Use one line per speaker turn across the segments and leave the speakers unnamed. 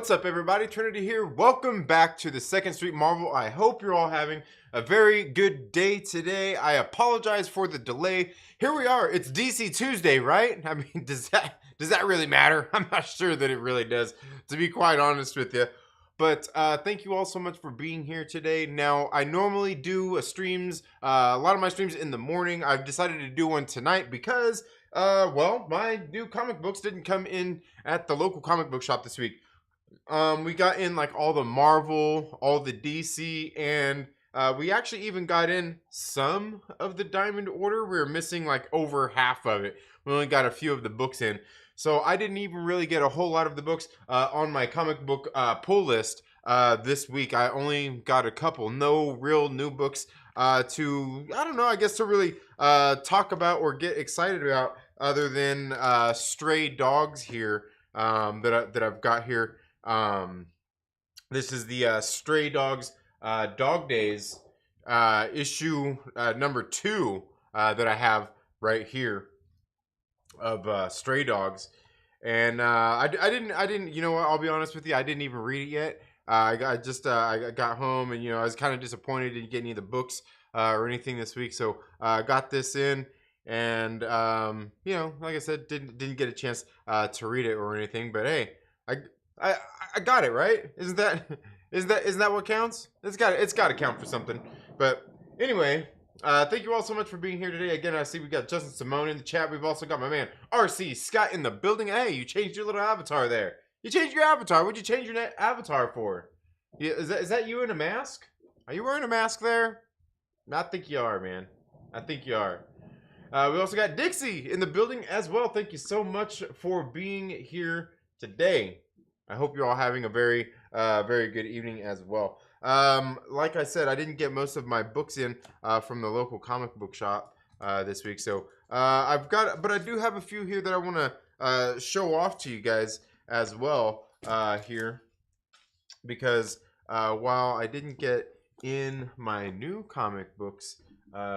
What's up, everybody? Trinity here. Welcome back to the Second Street Marvel. I hope you're all having a very good day today. I apologize for the delay. Here we are. It's DC Tuesday, right? I mean, does that really matter? I'm not sure that it really does, to be quite honest with you. But thank you all so much for being here today. Now, I normally do a lot of my streams in the morning. I've decided to do one tonight because, well, my new comic books didn't come in at the local comic book shop this week. We got in like all the Marvel, all the DC, and we actually even got in some of the Diamond Order. We were missing like over half of it. We only got a few of the books in. So I didn't even really get a whole lot of the books on my comic book pull list this week. I only got a couple. No real new books I guess to really talk about or get excited about other than Stray Dogs here that I've got here. This is the Stray Dogs Dog Days issue number 2 that I have right here of Stray Dogs, and I didn't, you know what, I'll be honest with you, I didn't even read it yet. I got home, and I was kind of disappointed in getting any of the books or anything this week, so I got this in, and like I said, didn't get a chance to read it or anything, but hey, I got it, right? Isn't that what counts? It's got to count for something. But anyway, thank you all so much for being here today. Again, I see we got Justin Simone in the chat. We've also got my man RC Scott in the building. Hey, you changed your little avatar there. You changed your avatar. What'd you change your avatar for? Yeah, is that you in a mask? Are you wearing a mask there? I think you are, man. I think you are. We also got Dixie in the building as well. Thank you so much for being here today. I hope you're all having a very good evening as well. Like I said, I didn't get most of my books in from the local comic book shop this week, so but I do have a few here that I want to show off to you guys as well here, because while I didn't get in my new comic books,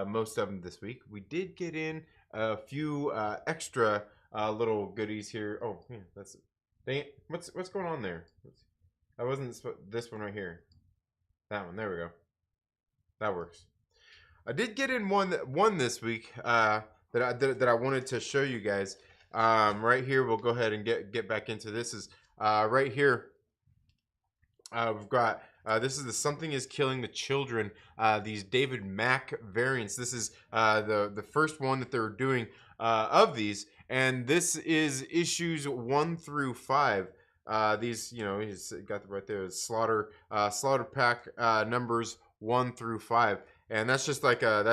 most of them this week, we did get in a few extra little goodies here. Oh, yeah, that's it. Dang it. What's going on there? I wasn't this one right here. That one. There we go. That works. I did get in one this week that I wanted to show you guys. Right here, we'll go ahead and get back into this. Is right here. We've got this is the Something Is Killing the Children. These David Mack variants. This is the first one that they're doing of these. And this is issues 1 through 5. These, he's got it right there. Slaughter pack numbers 1 through 5, and that's just like a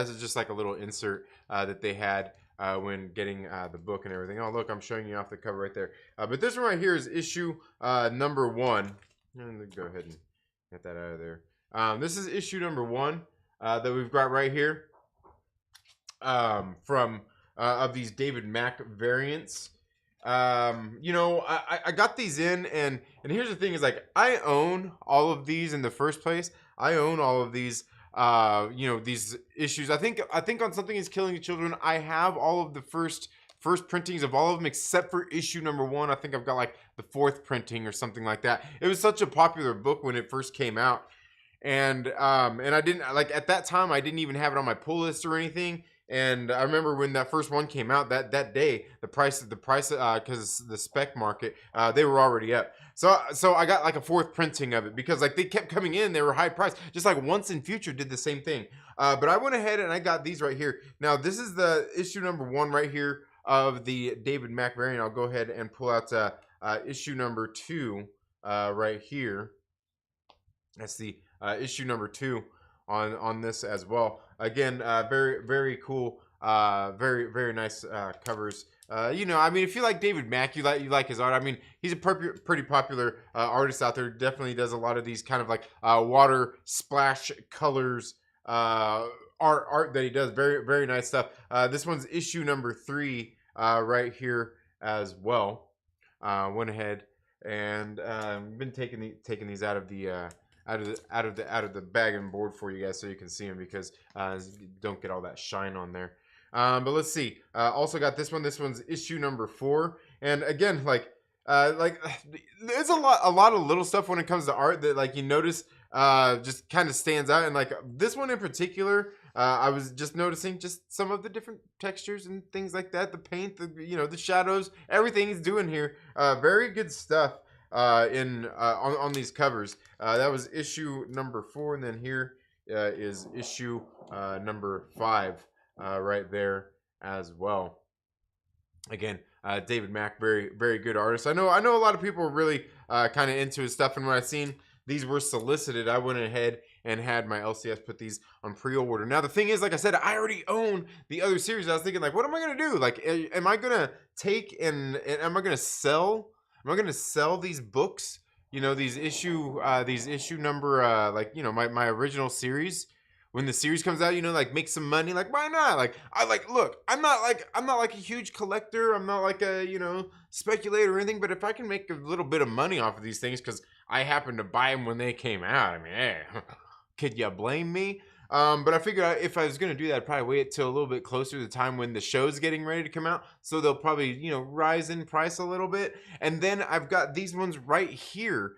little insert that they had when getting the book and everything. Oh, look, I'm showing you off the cover right there. But this one right here is issue number 1. And go ahead and get that out of there. This is issue number 1 that we've got right here from. Of these David Mack variants. I got these in, and here's the thing is, like, I own all of these in the first place. I own all of these these issues. I think on Something Is Killing the Children, I have all of the first printings of all of them except for issue number 1. I think I've got like the 4th printing or something like that. It was such a popular book when it first came out, and I didn't, like, at that time I didn't even have it on my pull list or anything. And I remember when that first one came out, that day, the price, because the spec market, they were already up. So I got like a 4th printing of it because, like, they kept coming in, they were high priced. Just like Once in Future did the same thing. But I went ahead and I got these right here. Now this is the issue number 1 right here of the David Mack variant. I'll go ahead and pull out issue number 2 right here. That's the issue number 2 on this as well. Again, very cool, very nice covers. I mean, if you like David Mack, you like his art. I mean, he's a pretty popular artist out there. Definitely does a lot of these kind of like water splash colors art that he does. Very nice stuff. This one's issue number 3 right here as well. Went ahead and been taking these out of the out of the bag and board for you guys so you can see them, because don't get all that shine on there. But let's see. Also got this one. This one's issue number 4. And again, like, like there's a lot of little stuff when it comes to art that like you notice just kind of stands out, and like this one in particular, I was just noticing just some of the different textures and things like that, the paint, the shadows, everything he's doing here. Very good stuff in on these covers. That was issue number 4, and then here is issue number 5 right there as well. Again, David Mack, very, very good artist. I know a lot of people are really kind of into his stuff, and when I seen these were solicited, I went ahead and had my LCS put these on pre-order. Now the thing is, like I said, I already own the other series. I was thinking, like, what am I gonna do? Like, am I gonna take and am I gonna sell? Am I gonna sell these books? These issue number my original series. When the series comes out, like make some money. Like, why not? Like, look, I'm not like a huge collector. I'm not like a speculator or anything. But if I can make a little bit of money off of these things because I happened to buy them when they came out, I mean, hey, could you blame me? But I figured if I was gonna do that, I'd probably wait till a little bit closer to the time when the show's getting ready to come out, so they'll probably rise in price a little bit. And then I've got these ones right here,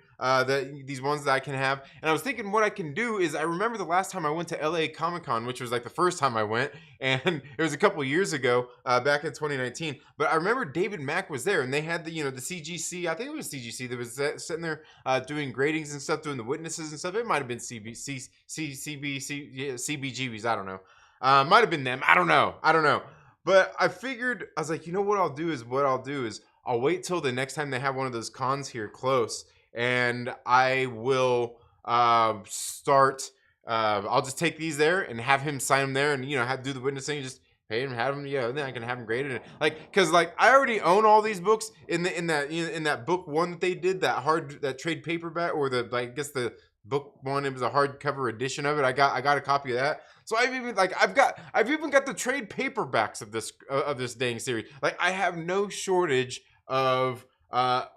these ones that I can have. And I was thinking what I can do is, I remember the last time I went to LA Comic-Con, which was like the first time I went, and it was a couple years ago, back in 2019. But I remember David Mack was there, and they had the CGC. I think it was CGC that was sitting there doing gradings and stuff, doing the witnesses and stuff. It might have been CBGBs. I don't know. Might have been them. I don't know. But I figured, I was like, what I'll do is I'll wait till the next time they have one of those cons here close, and I will start. I'll just take these there and have him sign them there, and have do the witnessing. Just pay him, have him. Yeah, then I can have him graded. Because I already own all these books in that book one that they did, that trade paperback, or I guess the book one. It was a hardcover edition of it. I got a copy of that. So I've even got the trade paperbacks of this dang series. Like, I have no shortage of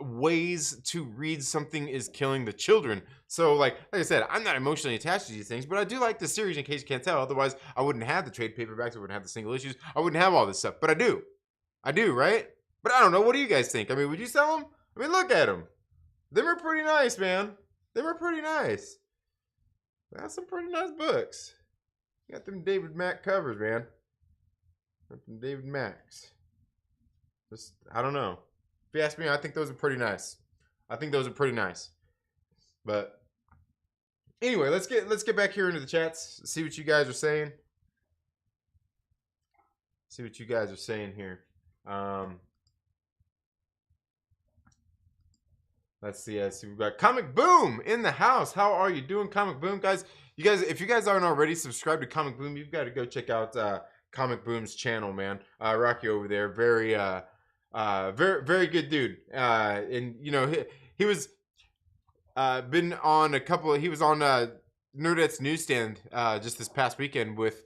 ways to read Something Is Killing the Children. So like I said, I'm not emotionally attached to these things, but I do like the series, in case you can't tell. Otherwise, I wouldn't have the trade paperbacks, I wouldn't have the single issues, I wouldn't have all this stuff. But I do, right? But I don't know. What do you guys think? I mean, would you sell them? I mean, look at them. Them are pretty nice, man. Them are pretty nice. That's some pretty nice books. Got them David Mack covers, man. Got them David Macks. Just, I don't know. If you ask me, I think those are pretty nice. But anyway, let's get back here into the chats. See what you guys are saying. Here. Let's see. We've got Comic Boom in the house. How are you doing, Comic Boom, guys? If you guys aren't already subscribed to Comic Boom, you've got to go check out Comic Boom's channel, man. Rocky over there, very very good dude. And he was been on a couple. He was on Nerdette's Newsstand just this past weekend with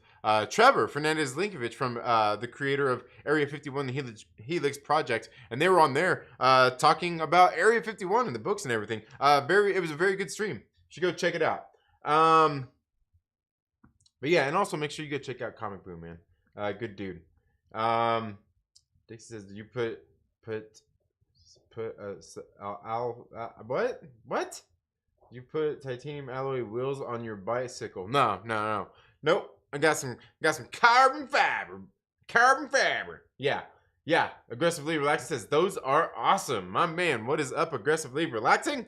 Trevor Fernandez Linkovich from the creator of Area 51, the Helix Project, and they were on there talking about Area 51 and the books and everything. It was a very good stream. You should go check it out. But yeah, and also make sure you go check out Comic Boom, man. Good dude. Dixie says, "Did you put what? You put titanium alloy wheels on your bicycle?" No. Nope. I got some carbon fiber. Yeah. Aggressively Relaxing says, "Those are awesome, my man. What is up, Aggressively Relaxing?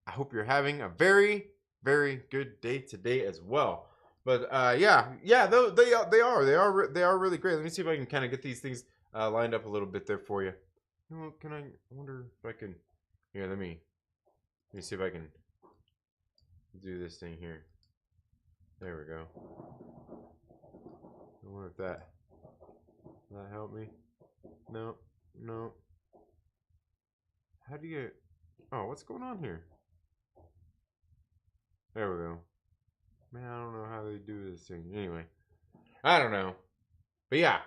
I hope you're having a very, very good day today as well." But they are really great. Let me see if I can kind of get these things lined up a little bit there for you. I wonder if I can. Here, let me see if I can do this thing here. There we go. I wonder if will that help me? No. How do you? Oh, what's going on here? There we go. Man, I don't know how they do this thing. Anyway, I don't know. But yeah,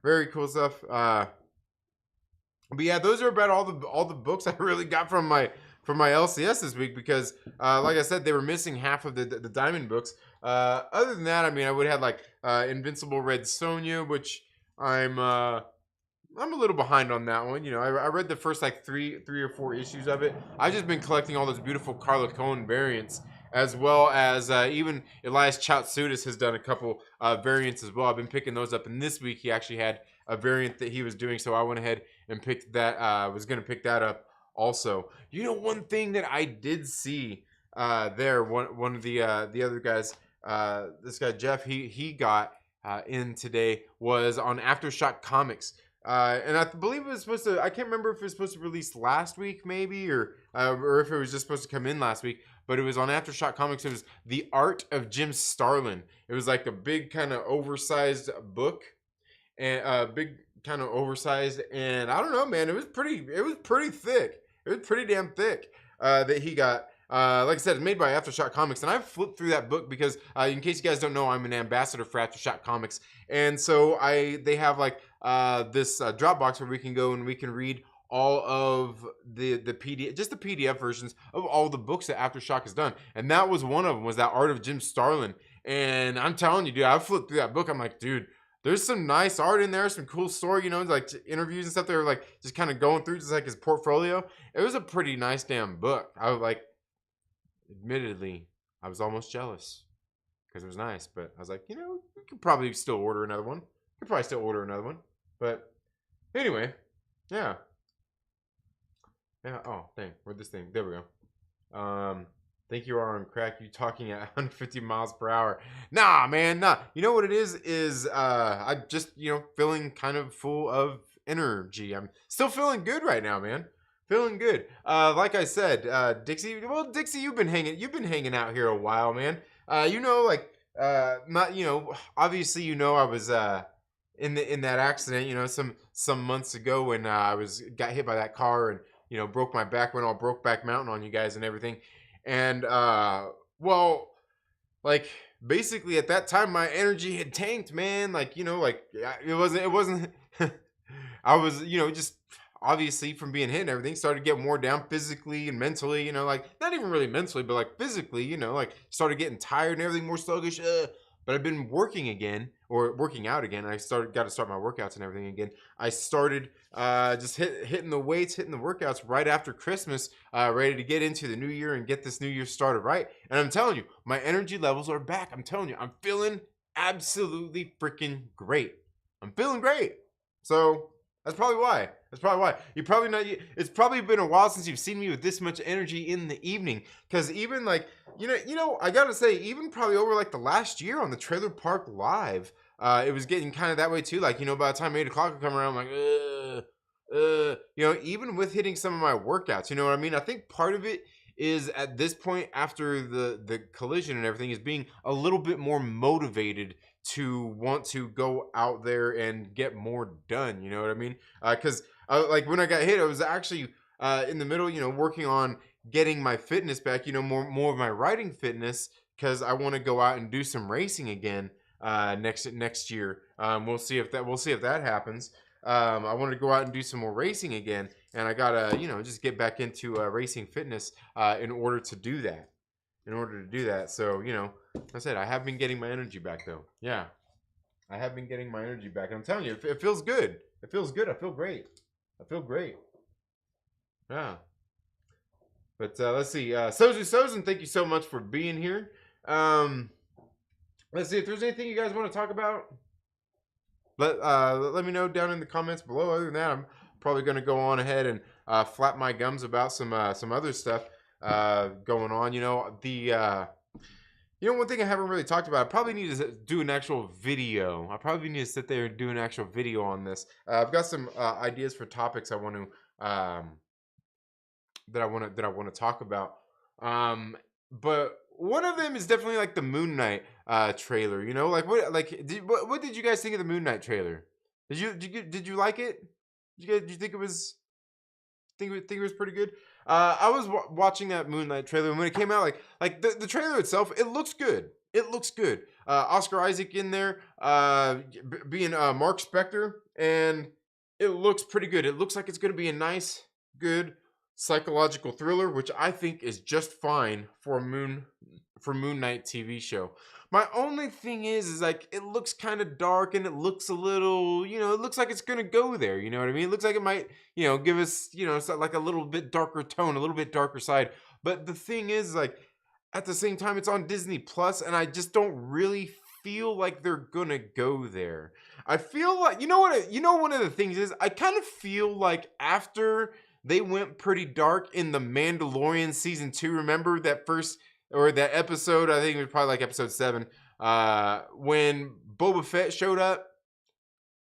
very cool stuff. But yeah, those are about all the books I really got from my LCS this week, because like I said, they were missing half of the Diamond books. Other than that, I mean, I would have like Invincible Red Sonja, which I'm I'm a little behind on that one. You know, I read the first like three or four issues of it. I've just been collecting all those beautiful Carla Cohen variants, as well as even Elias Chatsudis has done a couple variants as well. I've been picking those up, and this week he actually had a variant that he was doing, so I went ahead and picked that. Was going to pick that up also. You know, one thing that I did see there, one of the other guys, this guy Jeff, he got in today was on Aftershock Comics. And I believe it was supposed to. I can't remember if it was supposed to release last week, maybe, or if it was just supposed to come in last week. But it was on Aftershock Comics. It was The Art of Jim Starlin. It was like a big kind of oversized book, and big kind of oversized. And I don't know, man. It was pretty thick. It was pretty damn thick that he got. Like I said, it's made by Aftershock Comics, and I've flipped through that book because, in case you guys don't know, I'm an ambassador for Aftershock Comics, and so they have like this Dropbox where we can go and we can read all of the PDF, just the PDF versions of all the books that Aftershock has done, and that was one of them. Was that Art of Jim Starlin? And I'm telling you, dude, I flipped through that book. I'm like, dude, there's some nice art in there, some cool story, you know, like interviews and stuff. They were like just kind of going through just like his portfolio. It was a pretty nice damn book. I was like, admittedly, I was almost jealous because it was nice, but I was like, you know, we could probably still order another one. But anyway, yeah. Oh, dang, where'd this thing? There we go. Think you are on crack. You talking at 150 miles per hour? Nah, man, nah. You know what it is I just, you know, feeling kind of full of energy. I'm still feeling good right now, man. Feeling good. Like I said, Dixie. Well, Dixie, you've been hanging out here a while, man. You know, like, not, you know, obviously, you know, I was in that accident, you know, some months ago when I got hit by that car and, you know, broke my back, went all Brokeback Mountain on you guys and everything. And well, like basically at that time my energy had tanked, man. Like, you know, like it wasn't I was, you know, just obviously from being hit and everything started getting more down physically and mentally, you know, like not even really mentally, but like physically, you know, like started getting tired and everything, more sluggish. But I've been working out again. I got to start my workouts and everything again. I started just hitting the weights, hitting the workouts right after Christmas, ready to get into the new year and get this new year started right. And I'm telling you, my energy levels are back. I'm telling you, I'm feeling absolutely freaking great. I'm feeling great. So that's probably why. You probably not. It's probably been a while since you've seen me with this much energy in the evening. Because even like you know, I gotta say, even probably over like the last year on the Trailer Park Live, it was getting kind of that way too. Like, you know, by the time 8 o'clock would come around, I'm like, you know, even with hitting some of my workouts, you know what I mean? I think part of it is at this point after the collision and everything is being a little bit more motivated to want to go out there and get more done. You know what I mean? Because like when I got hit, I was actually in the middle, you know, working on getting my fitness back. You know, more of my riding fitness because I want to go out and do some racing again next year. We'll see if that happens. I want to go out and do some more racing again, and I gotta, you know, just get back into racing fitness in order to do that. So, you know, like I said, I have been getting my energy back though. Yeah, I have been getting my energy back. And I'm telling you, it feels good. It feels good. I feel great. Yeah. But let's see. Sozu Sozin, thank you so much for being here. Let's see if there's anything you guys want to talk about. Let me know down in the comments below. Other than that, I'm probably going to go on ahead and flap my gums about some other stuff going on. You know, one thing I haven't really talked about. I probably need to do an actual video. I probably need to sit there and do an actual video on this. I've got some ideas for topics I want to that I want to talk about. But one of them is definitely like the Moon Knight trailer. You know, like what did you guys think of the Moon Knight trailer? Did you like it? Did you think it was pretty good? I was watching that Moon Knight trailer, and when it came out, like the trailer itself, it looks good. Oscar Isaac in there, being Mark Spector, and it looks pretty good. It looks like it's going to be a nice, good psychological thriller, which I think is just fine for a Moon Knight TV show. My only thing is like it looks kind of dark and it looks a little, it looks like it's gonna go there. You know what I mean? It looks like it might, give us, like a little bit darker tone, a little bit darker side. But the thing is, like, at the same time, it's on Disney Plus, and I just don't really feel like they're gonna go there. I feel like, one of the things is I kind of feel like after they went pretty dark in the Mandalorian season 2. Remember that first or that episode? I think it was probably like episode 7. When Boba Fett showed up.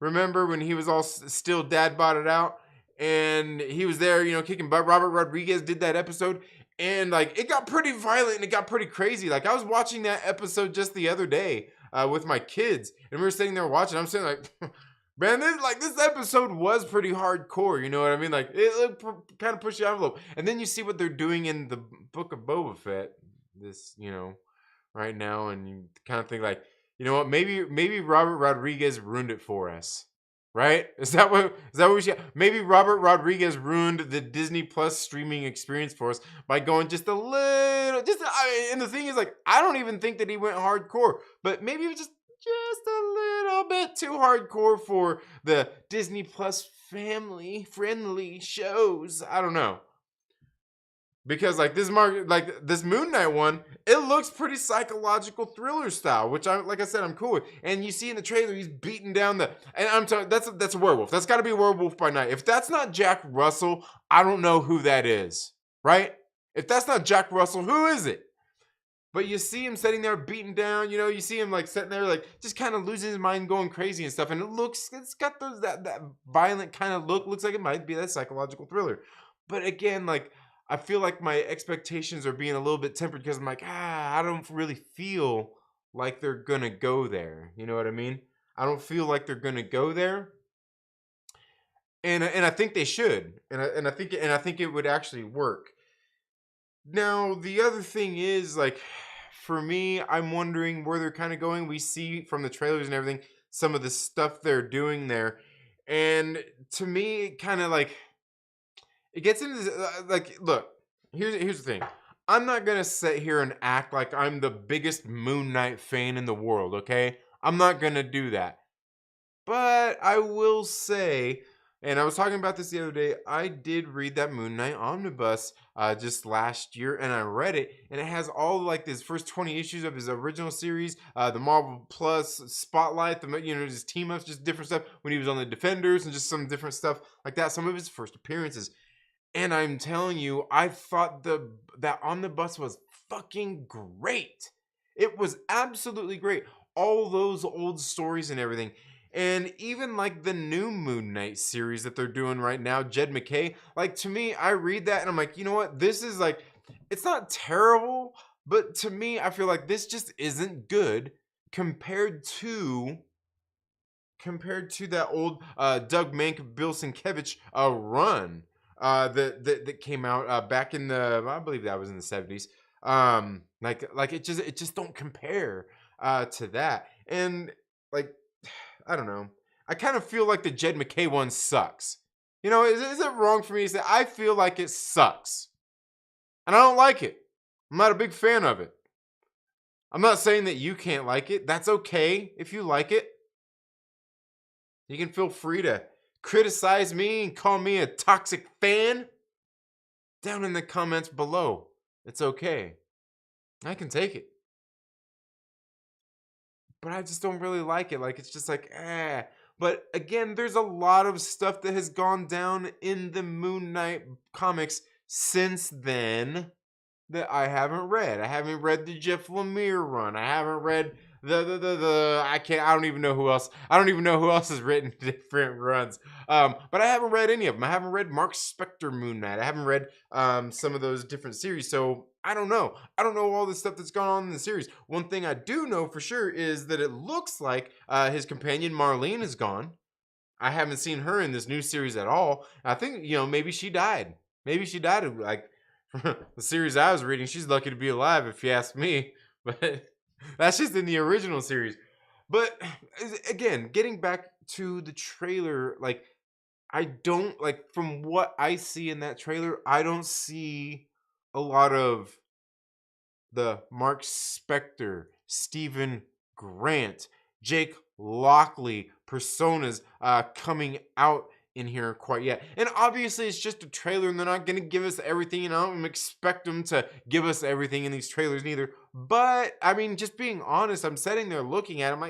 Remember when he was all still dad botted out and he was there, kicking butt. Robert Rodriguez did that episode, and like it got pretty violent and it got pretty crazy. Like I was watching that episode just the other day with my kids, and we were sitting there watching. I'm saying like, man, this episode was pretty hardcore. You know what I mean? Like it kind of pushed the envelope. And then you see what they're doing in the Book of Boba Fett. This, right now, and you kind of think like, you know what? Maybe Robert Rodriguez ruined it for us, right? Is that what we should? Maybe Robert Rodriguez ruined the Disney Plus streaming experience for us by going just a little. And the thing is, like, I don't even think that he went hardcore, but maybe it was just a little bit too hardcore for the Disney Plus family friendly shows. I don't know. Because like this Moon Knight one, it looks pretty psychological thriller style, which like I said, I'm cool with. And you see in the trailer, he's beating down and I'm telling that's a werewolf. That's got to be Werewolf by Night. If that's not Jack Russell, I don't know who that is, right? If that's not Jack Russell, who is it? But you see him sitting there beating down, you see him like sitting there like just kind of losing his mind, going crazy and stuff. And it's got that violent kind of look. Looks like it might be that psychological thriller. But again, like, I feel like my expectations are being a little bit tempered because I'm like, I don't really feel like they're gonna go there. You know what I mean? I don't feel like they're gonna go there, and I think they should, and I think it would actually work. Now the other thing is like, for me, I'm wondering where they're kind of going. We see from the trailers and everything some of the stuff they're doing there, and to me, it kind of like. It gets into this, like, look, here's the thing. I'm not going to sit here and act like I'm the biggest Moon Knight fan in the world, okay? I'm not going to do that. But I will say, and I was talking about this the other day, I did read that Moon Knight Omnibus just last year, and I read it, and it has all like his first 20 issues of his original series, the Marvel Plus Spotlight, his team ups, just different stuff when he was on the Defenders, and just some different stuff like that. Some of his first appearances. And I'm telling you, I thought that omnibus was fucking great. It was absolutely great. All those old stories and everything. And even like the new Moon Knight series that they're doing right now, Jed MacKay, like to me, I read that and I'm like, you know what? This is like, it's not terrible, but to me, I feel like this just isn't good compared to that old Doug Mank, Bill Sienkiewicz run that came out back in I believe that was in the 70s. Like it just don't compare to that. And like, I don't know. I kind of feel like the Jed MacKay one sucks. Is it wrong for me to say I feel like it sucks? And I don't like it. I'm not a big fan of it. I'm not saying that you can't like it. That's okay if you like it. You can feel free to criticize me and call me a toxic fan down in the comments below. It's okay. I can take it. But I just don't really like it. Like, it's just like, eh. But again, there's a lot of stuff that has gone down in the Moon Knight comics since then that I haven't read. I haven't read the Jeff Lemire run. I haven't read I don't even know who else. I don't even know who else has written different runs. But I haven't read any of them. I haven't read Mark Spector Moon Knight. I haven't read some of those different series. So I don't know. I don't know all the stuff that's gone on in the series. One thing I do know for sure is that it looks like his companion Marlene is gone. I haven't seen her in this new series at all. I think, maybe she died. Maybe she died. Like the series I was reading, she's lucky to be alive if you ask me. But that's just in the original series. But again, getting back to the trailer, like I don't like from what I see in that trailer, I don't see a lot of the Mark Spector Stephen Grant, Jake Lockley personas coming out in here quite yet. And obviously it's just a trailer and they're not going to give us everything, and I don't expect them to give us everything in these trailers either. But I mean, just being honest, I'm sitting there looking at it, I'm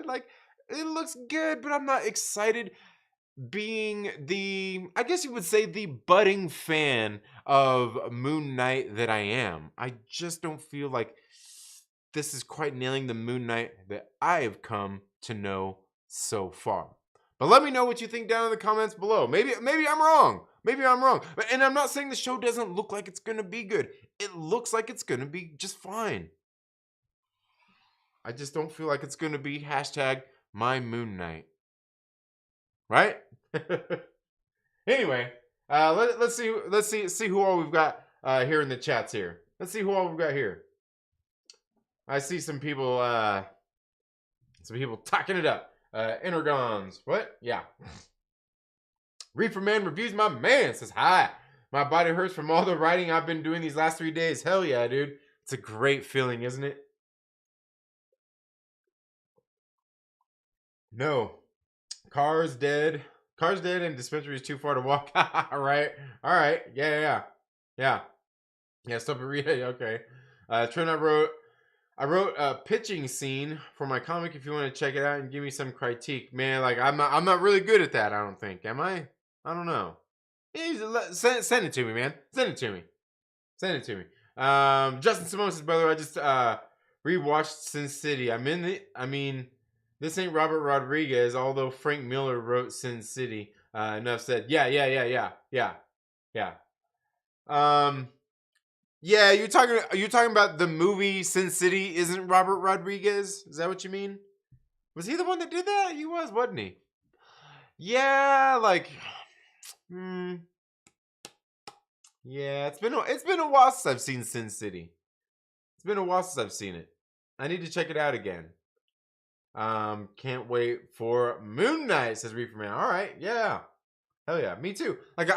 like it looks good, but I'm not excited, being the, I guess you would say, the budding fan of Moon Knight that I am. I just don't feel like this is quite nailing the Moon Knight that I have come to know so far. But let me know what you think down in the comments below. Maybe I'm wrong. Maybe I'm wrong. And I'm not saying the show doesn't look like it's going to be good. It looks like it's going to be just fine. I just don't feel like it's going to be hashtag my Moon Knight. Right? Anyway, let's see who all we've got here in the chats here. Let's see who all we've got here. I see some people talking it up. Energons. What? Yeah. Reefer Man Reviews My Man says, hi. My body hurts from all the writing I've been doing these last 3 days. Hell yeah, dude. It's a great feeling, isn't it? No. Car's dead. Car's dead and dispensary is too far to walk. All right. Yeah. Stop and read it. Okay. Trent, I wrote a pitching scene for my comic. If you want to check it out and give me some critique, man. Like I'm not really good at that. I don't think. Am I? I don't know. Send it to me, man. Send it to me. Justin Simone says, brother, I just rewatched Sin City. This ain't Robert Rodriguez, although Frank Miller wrote Sin City. Enough said. Yeah. Yeah, you're talking about the movie Sin City isn't Robert Rodriguez? Is that what you mean? Was he the one that did that? He was, wasn't he? Yeah, like yeah, it's been a while since I've seen Sin City. It's been a while since I've seen it. I need to check it out again. Can't wait for Moon Knight, says Reefer Man. All right, yeah. Hell yeah, me too. Like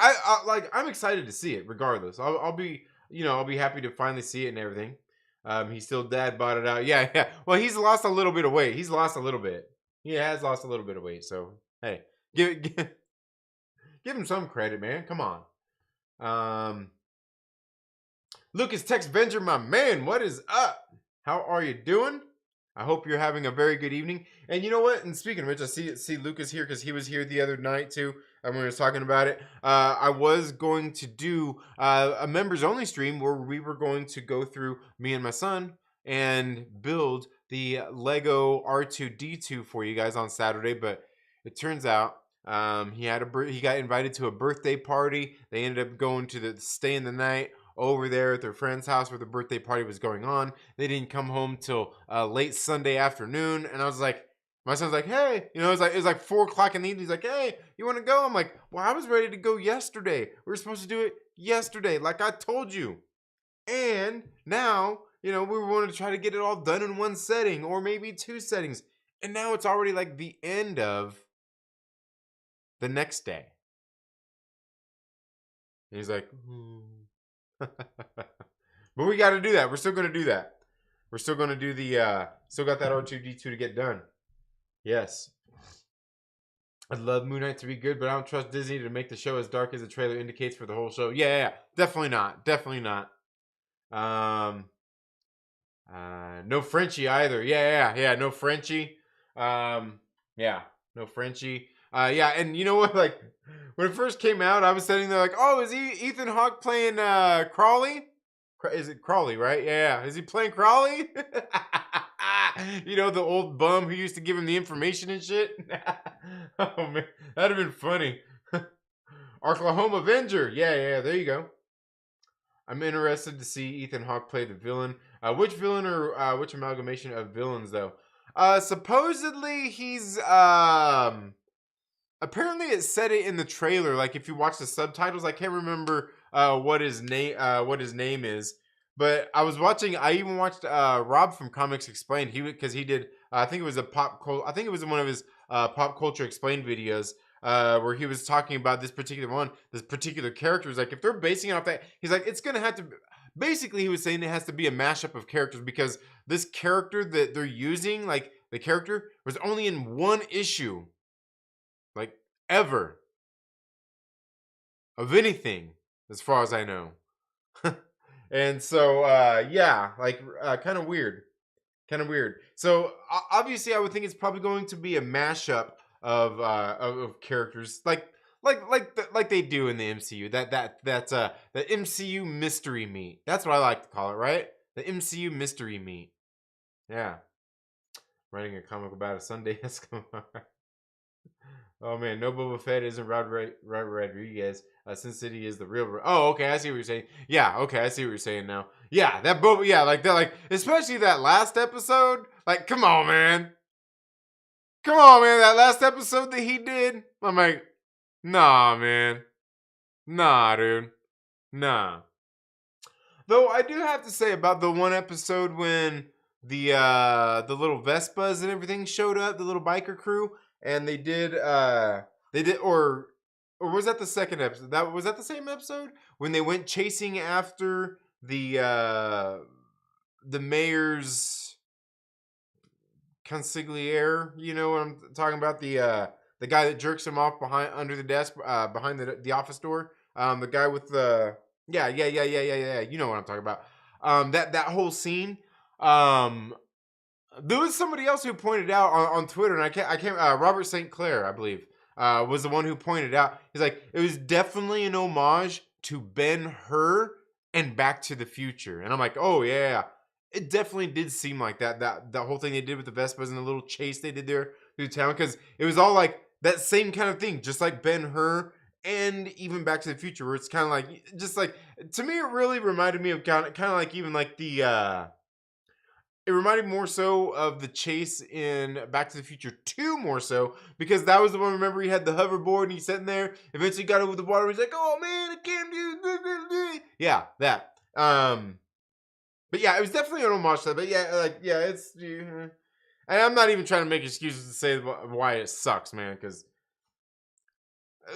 I'm excited to see it regardless. I'll be happy to finally see it and everything. He still dad bought it out. Yeah. Well, he's lost a little bit of weight. He's lost a little bit. He has lost a little bit of weight. So hey, give him some credit, man. Come on. Lucas Texvenger, my man, what is up? How are you doing? I hope you're having a very good evening. And you know what? And speaking of which, I see Lucas here because he was here the other night too. And we were talking about it. I was going to do a members only stream where we were going to go through, me and my son, and build the Lego R2-D2 for you guys on Saturday. But it turns out he got invited to a birthday party. They ended up going to staying the night over there at their friend's house where the birthday party was going on. They didn't come home till late Sunday afternoon, and I was like, my son's like, hey, it was like 4 o'clock in the evening. He's like, hey, you want to go? I'm like, well, I was ready to go yesterday. We were supposed to do it yesterday, like I told you. And now, we wanted to try to get it all done in one setting or maybe 2 settings. And now it's already like the end of the next day. And he's like, but we got to do that. We're still going to do that. We're still going to do the, still got that R2-D2 to get done. Yes. I'd love Moon Knight to be good, but I don't trust Disney to make the show as dark as the trailer indicates for the whole show. Yeah. Definitely not. No Frenchie either. Yeah. No Frenchie. No Frenchie. Yeah, and you know what? Like, when it first came out, I was sitting there like, oh, is Ethan Hawke playing Crawley? Is it Crawley, right? Yeah. Is he playing Crawley? The old bum who used to give him the information and shit. Oh, man. That'd have been funny. Oklahoma Avenger. Yeah, there you go. I'm interested to see Ethan Hawke play the villain. Which villain or which amalgamation of villains, though? Supposedly, he's... Apparently, it said it in the trailer. Like, if you watch the subtitles, I can't remember what his name is. But I even watched Rob from Comics Explained. Because he did. I think it was one of his pop culture explained videos where he was talking about this particular character. Like, if they're basing it off that, he's like, it's gonna have to. Basically, he was saying it has to be a mashup of characters because this character that they're using, like the character was only in one issue, like ever of anything, as far as I know. And so, yeah, like kind of weird. Kind of weird. So obviously, I would think it's probably going to be a mashup of characters, like they do in the MCU. That's the MCU mystery meat. That's what I like to call it, right? The MCU mystery meat. Yeah, writing a comic about a Sunday Eskimo. Oh man, no Boba Fett isn't Robert Rodriguez. Sin City is the real. Oh, okay, I see what you're saying. Yeah, okay, I see what you're saying now. Yeah, that Boba. Yeah, like that. Like especially that last episode. Like, come on, man. Come on, man. That last episode that he did. I'm like, nah, man. Nah, dude. Nah. Though I do have to say about the one episode when the little Vespas and everything showed up, the little biker crew, and they did or was that the second episode? That was that the same episode when they went chasing after the mayor's consigliere, you know what I'm talking about? The guy that jerks him off behind under the desk behind the office door. The guy with the yeah. You know what I'm talking about. That whole scene. Um, there was somebody else who pointed out on Twitter, and I can't Robert St. Clair, I believe, was the one who pointed out. He's like, it was definitely an homage to Ben-Hur and Back to the Future, and I'm like, oh yeah, it definitely did seem like that whole thing they did with the Vespas and the little chase they did there through town, because it was all like that same kind of thing, just like Ben-Hur and even Back to the Future, where it's kind of like just like to me, it really reminded me of kind of like even like the. It reminded me more so of the chase in Back to the Future 2 more so, because that was the one, remember, he had the hoverboard and he's sitting there, eventually got over the water, he's like, oh man, I can't do. Yeah, that. But yeah, it was definitely an homage to that, but yeah, like, yeah, it's, and I'm not even trying to make excuses to say why it sucks, man, because,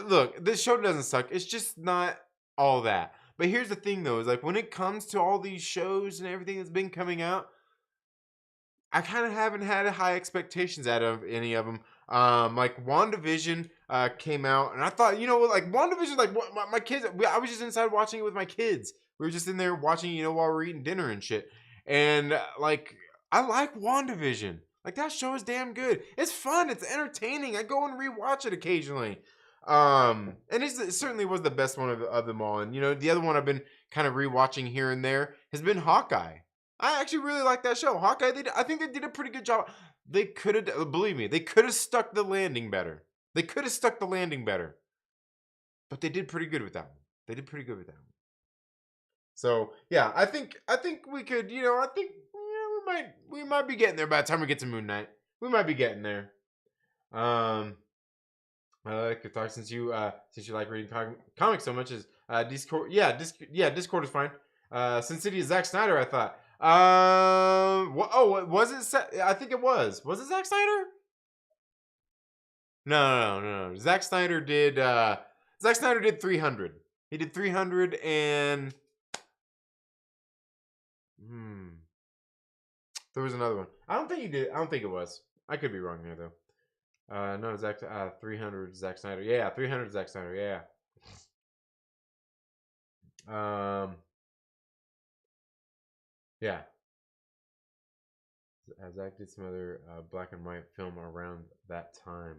look, this show doesn't suck, it's just not all that. But here's the thing, though, is like, when it comes to all these shows and everything that's been coming out, I kind of haven't had high expectations out of any of them. Like WandaVision came out, and I thought, you know, like WandaVision, like my kids, I was just inside watching it with my kids. We were just in there watching, you know, while we're eating dinner and shit. And like, I like WandaVision. Like that show is damn good. It's fun. It's entertaining. I go and rewatch it occasionally. And it certainly was the best one of them all. And you know, the other one I've been kind of rewatching here and there has been Hawkeye. I actually really like that show. Hawkeye, I think they did a pretty good job. They could have, believe me, they could have stuck the landing better. They could have stuck the landing better. But they did pretty good with that one. They did pretty good with that one. So yeah, I think we could, you know, I think we might be getting there by the time we get to Moon Knight. We might be getting there. I like to talk since you like reading comics so much. Is Discord? Yeah, Discord is fine. Sin City is Zack Snyder, I thought. Was it? I think it was. Was it Zack Snyder? No. Zack Snyder did. Zack Snyder did 300. He did 300 and. There was another one. I don't think he did. I don't think it was. I could be wrong there though. No, Zack. 300 Zack Snyder. Yeah, 300 Zack Snyder. Yeah. Yeah. Zach did some other black and white film around that time.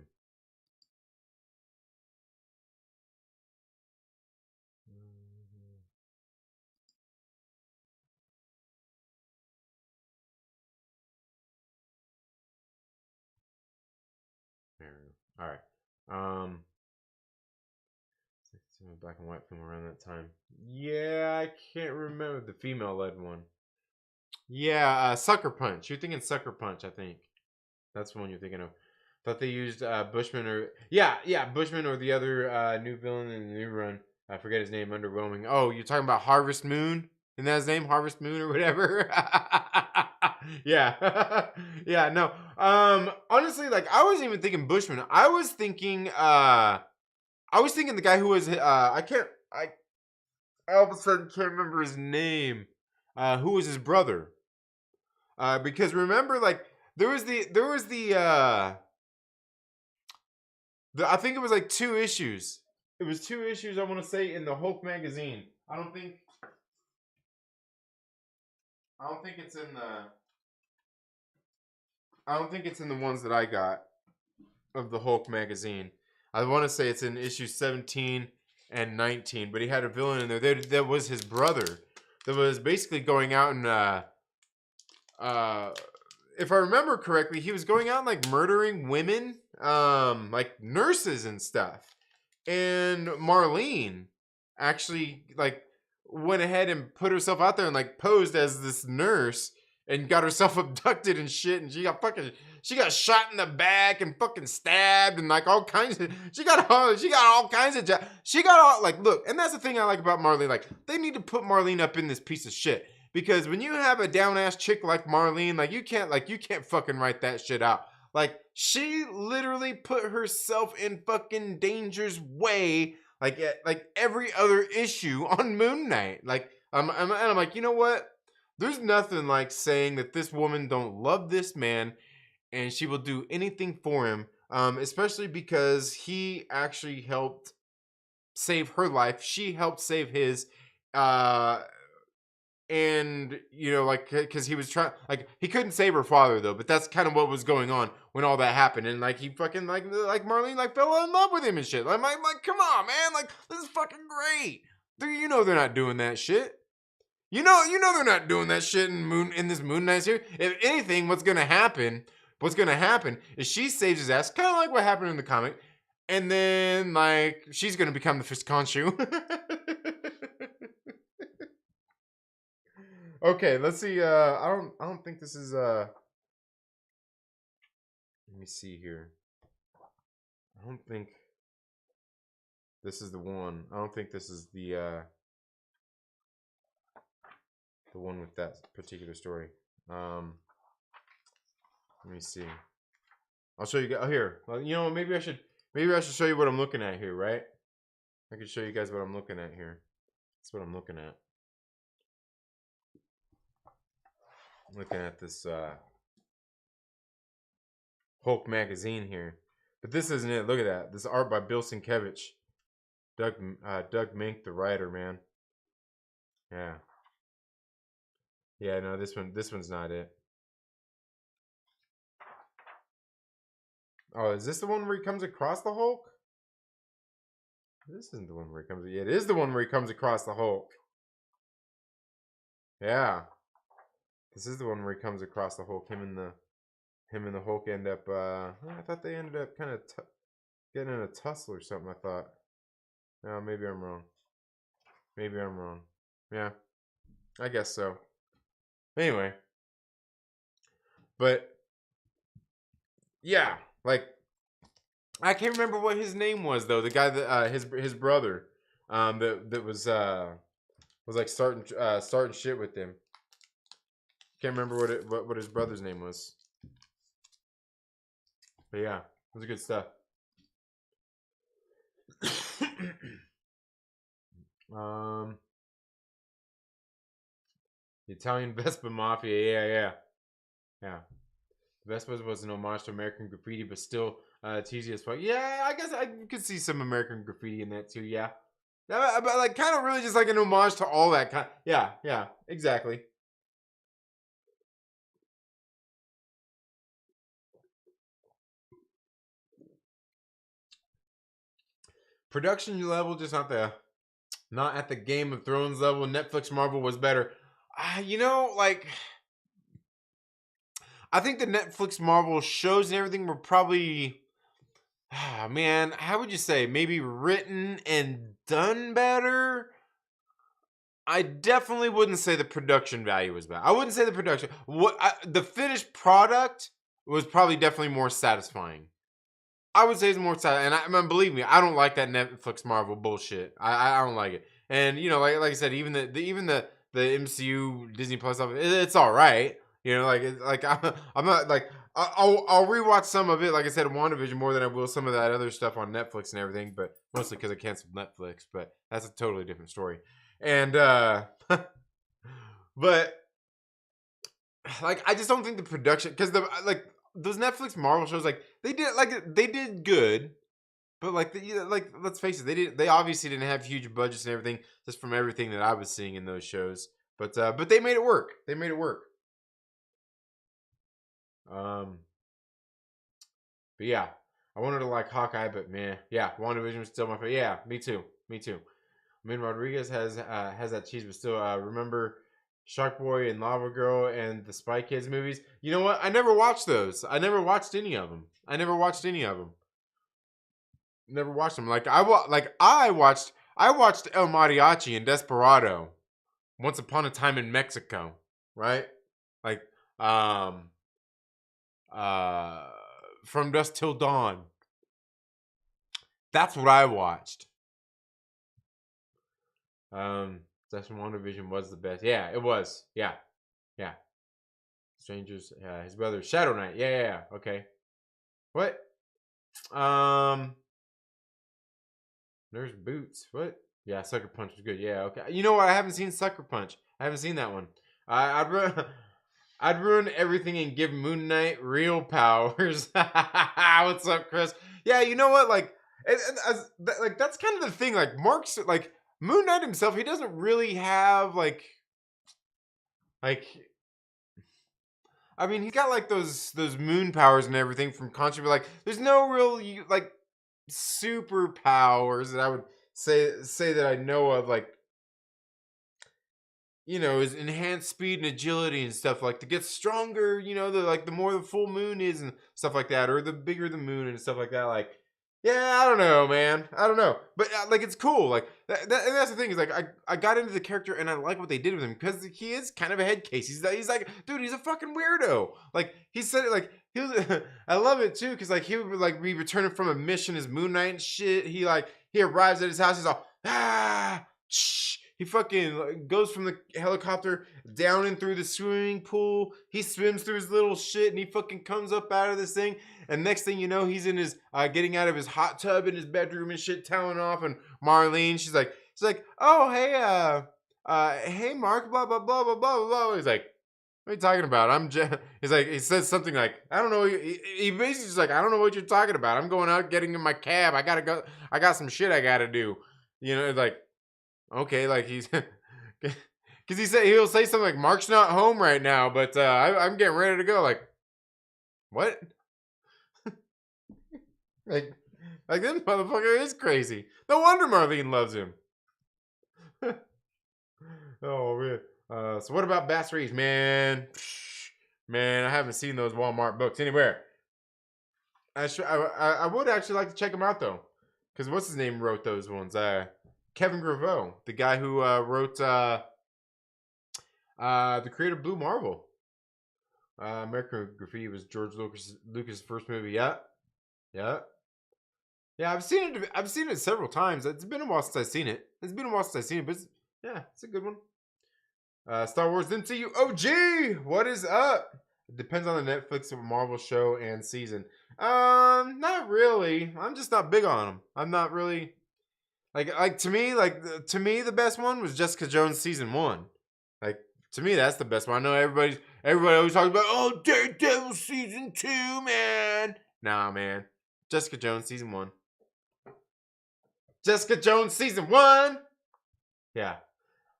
All right. Black and white film around that time. Yeah, I can't remember the female-led one. Yeah, Sucker Punch. You're thinking Sucker Punch, I think. That's the one you're thinking of. Thought they used Bushman or Bushman or the other new villain in the new run. I forget his name. Underwhelming. Oh, you're talking about Harvest Moon? Isn't that his name? Harvest Moon or whatever. Yeah, yeah. No. Honestly, like I wasn't even thinking Bushman. I was thinking the guy who was I all of a sudden can't remember his name. Who was his brother? Because remember, like there was I think it was like 2 issues. It was 2 issues, I want to say, in the Hulk magazine. I don't think it's in the. I don't think it's in the ones that I got of the Hulk magazine. I want to say it's in issue 17 and 19, but he had a villain in there. That was his brother. That was basically going out and if I remember correctly, he was going out and like murdering women, like nurses and stuff. And Marlene actually like went ahead and put herself out there and like posed as this nurse and got herself abducted and shit, and she got shot in the back and fucking stabbed and like all kinds of she got all kinds of she got all like look, and that's the thing I like about Marlene. Like they need to put Marlene up in this piece of shit. Because when you have a down ass chick like Marlene, like you can't fucking write that shit out. Like she literally put herself in fucking danger's way, like every other issue on Moon Knight. Like and I'm like, you know what? There's nothing like saying that this woman don't love this man, and she will do anything for him. Especially because he actually helped save her life. She helped save his. And you know, like, because he was trying, like, he couldn't save her father though, but that's kind of what was going on when all that happened. And like he fucking like Marlene like fell in love with him and shit. Like come on, man, like this is fucking great. You know they're not doing that shit. You know they're not doing that shit in this Moon Knight series. If anything, what's gonna happen is she saves his ass, kind of like what happened in the comic, and then like she's gonna become the fifth Khonshu. Okay, let's see. I don't think this is let me see here. I don't think this is the one. I don't think this is the one with that particular story. Let me see. I'll show you guys. Oh, here. Well, you know, maybe I should show you what I'm looking at here, right? I can show you guys what I'm looking at here. That's what I'm looking at. Looking at this Hulk magazine here, but this isn't it. Look at that. This is art by Bill Sienkiewicz, Doug Mink, the writer, man. Yeah. No, this one's not it. Oh, is this the one where he comes across the Hulk? This isn't the one where he comes. Yeah, it is the one where he comes across the Hulk. Yeah. This is the one where he comes across the Hulk. Him and the Hulk end up. I thought they ended up kind of getting in a tussle or something. I thought. No, maybe I'm wrong. Yeah, I guess so. Anyway, but yeah, like I can't remember what his name was though. The guy that his brother, that was like starting shit with him. Can't remember what his brother's name was. But yeah, it was good stuff. The Italian Vespa Mafia, yeah. The Vespa was an homage to American Graffiti, but still cheesy as fuck. Yeah, I guess I could see some American Graffiti in that too. Yeah, but like kind of really just like an homage to all that kind. Yeah, exactly. Production level, just not at the Game of Thrones level. Netflix Marvel was better. You know, like I think the Netflix Marvel shows and everything were probably, man, how would you say, maybe written and done better? I definitely wouldn't say the production value was bad. I wouldn't say the production. The finished product was probably definitely more satisfying. I would say it's more satisfying. And I mean, believe me, I don't like that Netflix Marvel bullshit. I don't like it. And you know, like I said, even the MCU Disney Plus stuff, it's all right. You know, like I'm not like I'll rewatch some of it. Like I said, WandaVision more than I will some of that other stuff on Netflix and everything. But mostly because I canceled Netflix. But that's a totally different story. And but like I just don't think the production, because the like those Netflix Marvel shows, like they did good, but like like let's face it, they obviously didn't have huge budgets and everything, just from everything that I was seeing in those shows. But they made it work. They made it work. Um, but yeah, I wanted to like Hawkeye, but man, yeah, WandaVision was still my favorite. Yeah, me too. Me too. I mean, Rodriguez has that cheese, but still, remember Shark Boy and Lava Girl and the Spy Kids movies? You know what? I never watched those. I never watched any of them. I never watched any of them. Never watched them. I watched El Mariachi and Desperado, Once Upon a Time in Mexico, right? Like um uh From Dusk Till Dawn. That's what I watched. That's when WandaVision was the best. Yeah, it was. Yeah, yeah. Strangers. Yeah, his brother Shadow Knight. Yeah. Okay. What? Um, Nurse Boots. What? Yeah, Sucker Punch was good. Yeah. Okay. You know what? I haven't seen Sucker Punch. I haven't seen that one. I'd ruin everything and give Moon Knight real powers. What's up, Chris? Yeah, you know what? Like, like that's kind of the thing. Like, Mark's like Moon Knight himself. He doesn't really have like. I mean, he's got like those moon powers and everything from Contra, but like, there's no real like superpowers that I would say that I know of. Like, is enhanced speed and agility and stuff, like to get stronger, the more the full moon is and stuff like that, or the bigger the moon and stuff like that. Like, yeah, I don't know, man. I don't know. But like, it's cool. Like, and that's the thing is, like, I got into the character and I like what they did with him because he is kind of a head case. He's like, dude, he's a fucking weirdo. Like, he said it like, he was, I love it too because like he would like be returning from a mission as Moon Knight and shit. He arrives at his house. He's all, shh. He fucking goes from the helicopter down and through the swimming pool. He swims through his little shit and he fucking comes up out of this thing. And next thing you know, he's in his getting out of his hot tub in his bedroom and shit, toweling off. And Marlene, she's like, oh hey Mark, blah blah blah blah blah blah. He's like, what are you talking about? He's like, he says something like, I don't know. He basically just like, I don't know what you're talking about. I'm going out getting in my cab. I gotta go. I got some shit I gotta do. Like, okay, like he's because he'll say something like, Mark's not home right now, but I'm getting ready to go. Like, what? like this motherfucker is crazy. No wonder Marlene loves him. Oh man. So what about Bass Reeves, man? Man, I haven't seen those Walmart books anywhere. I would actually like to check them out though, because what's his name wrote those ones? Kevin Graveau, the guy who wrote the creator of Blue Marvel. American Graffiti was George Lucas' first movie. Yeah. I've seen it. I've seen it several times. It's been a while since I've seen it. But it's a good one. Star Wars MCU OG. What is up? It depends on the Netflix or Marvel show and season. Not really. I'm just not big on them. I'm not really to me the best one was Jessica Jones season 1. Like, to me that's the best one. I know everybody always talks about, oh, Daredevil season 2, man. Nah, man. Jessica Jones season 1. Jessica Jones season 1. Yeah.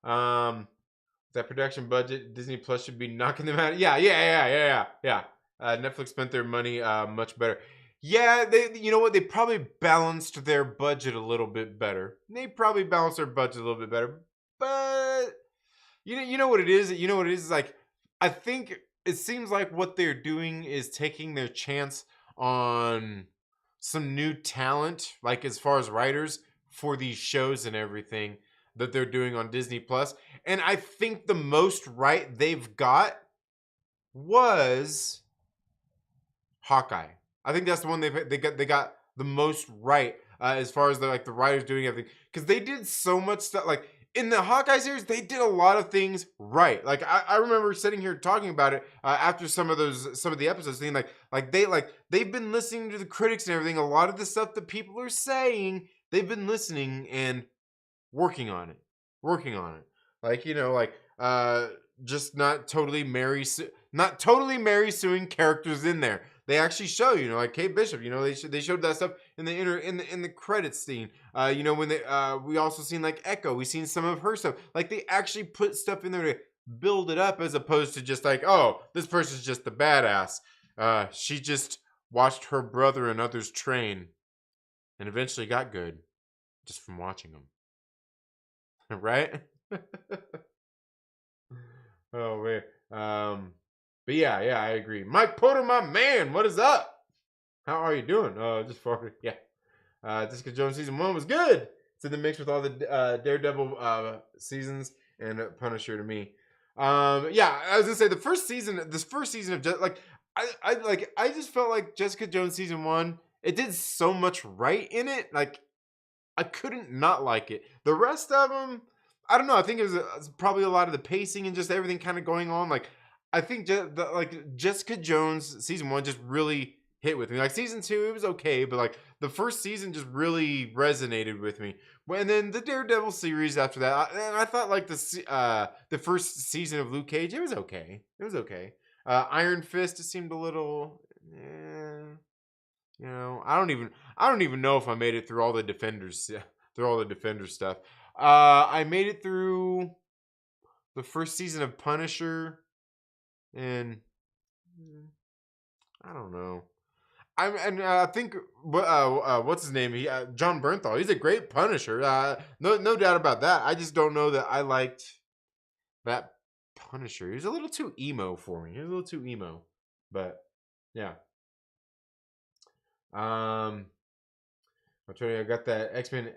That production budget, Disney Plus should be knocking them out. Yeah. Netflix spent their money much better. Yeah, you know what? They probably balanced their budget a little bit better. But you know what it is? You know what it is? Like, I think it seems like what they're doing is taking their chance on some new talent, like as far as writers for these shows and everything that they're doing on Disney Plus. And I think the most right they've got was Hawkeye. I think that's the one they got the most right as far as the writers doing everything, because they did so much stuff. Like in the Hawkeye series, they did a lot of things right. Like I remember sitting here talking about it after some of the episodes, saying they've been listening to the critics and everything. A lot of the stuff that people are saying, they've been listening and working on it. Like, just not totally not totally Mary suing characters in there. They actually show, like Kate Bishop, they showed that stuff in the credits scene. When they we also seen like Echo, we seen some of her stuff. Like they actually put stuff in there to build it up, as opposed to just like, oh, this person's just the badass. She just watched her brother and others train, and eventually got good just from watching them. Right? Oh man. But yeah, I agree. Mike Porter, my man, what is up? How are you doing? Just for yeah. Jessica Jones season 1 was good. It's in the mix with all the Daredevil seasons and Punisher to me. Yeah, I was gonna say this first season of I just felt like Jessica Jones season 1. It did so much right in it. Like I couldn't not like it. The rest of them, I don't know. I think it was probably a lot of the pacing and just everything kind of going on. Like I think Jessica Jones season 1 just really hit with me. Like season 2, it was okay, but like the first season just really resonated with me. And then the Daredevil series after that, I thought like the first season of Luke Cage, it was okay. It was okay. Iron Fist, it seemed a little. I don't even know if I made it through all the Defenders stuff. I made it through the first season of Punisher, and I don't know. I think what's his name? John Bernthal. He's a great Punisher. No doubt about that. I just don't know that I liked that Punisher. He was a little too emo for me. He was a little too emo, but yeah. I'll tell you, I got that X-Men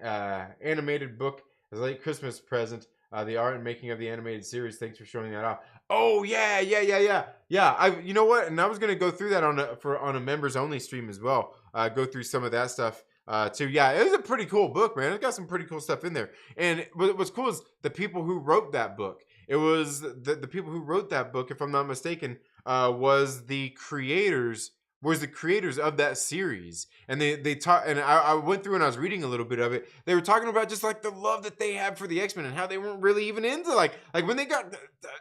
animated book as a late Christmas present. The art and making of the animated series. Thanks for showing that off. Oh yeah. You know what? And I was gonna go through that on a members only stream as well. Go through some of that stuff too. Yeah, it was a pretty cool book, man. It got some pretty cool stuff in there. And what's cool is the people who wrote that book. It was the people who wrote that book, if I'm not mistaken, was the creators of that series. And they taught, and I went through and I was reading a little bit of it. They were talking about just like the love that they have for the X-Men and how they weren't really even into like when they got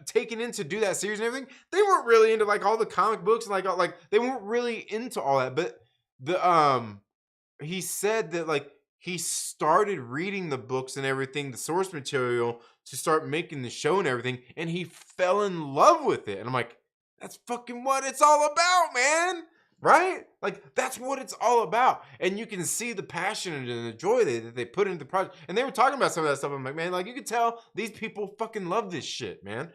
taken in to do that series and everything, they weren't really into like all the comic books and like they weren't really into all that. But he said that like he started reading the books and everything, the source material, to start making the show and everything, and he fell in love with it. And I'm like, that's fucking what it's all about, man. Right? Like, that's what it's all about. And you can see the passion and the joy that they put into the project. And they were talking about some of that stuff. I'm like, man, like, you could tell these people fucking love this shit, man.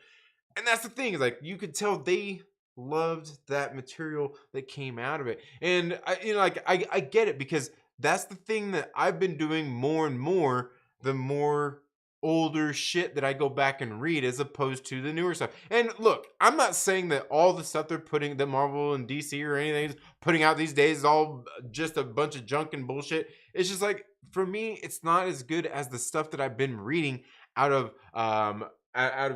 And that's the thing, is like, you could tell they loved that material that came out of it. And I get it, because that's the thing that I've been doing more and more, the more older shit that I go back and read, as opposed to the newer stuff. And look, I'm not saying that all the stuff they're putting, that Marvel and DC or anything is putting out these days, is all just a bunch of junk and bullshit. It's just like, for me, it's not as good as the stuff that I've been reading out of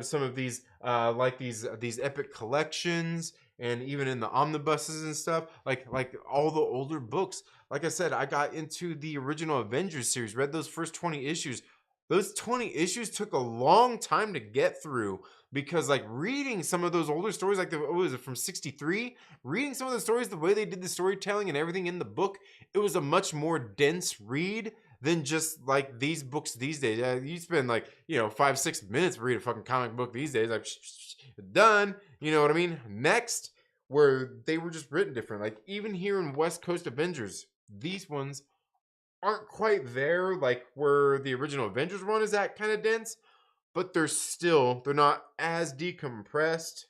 some of these like these epic collections, and even in the omnibuses and stuff, like all the older books. Like I said, I got into the original Avengers series, read those first 20 issues. Those 20 issues took a long time to get through, because like reading some of those older stories, like what was it, from 63, reading some of the stories, the way they did the storytelling and everything in the book, it was a much more dense read than just like these books these days. You spend like 5-6 minutes to read a fucking comic book these days, like done. You know what I mean? Next, where they were just written different. Like even here in West Coast Avengers, these ones aren't quite there, like where the original Avengers one is at, kind of dense, but they're not as decompressed,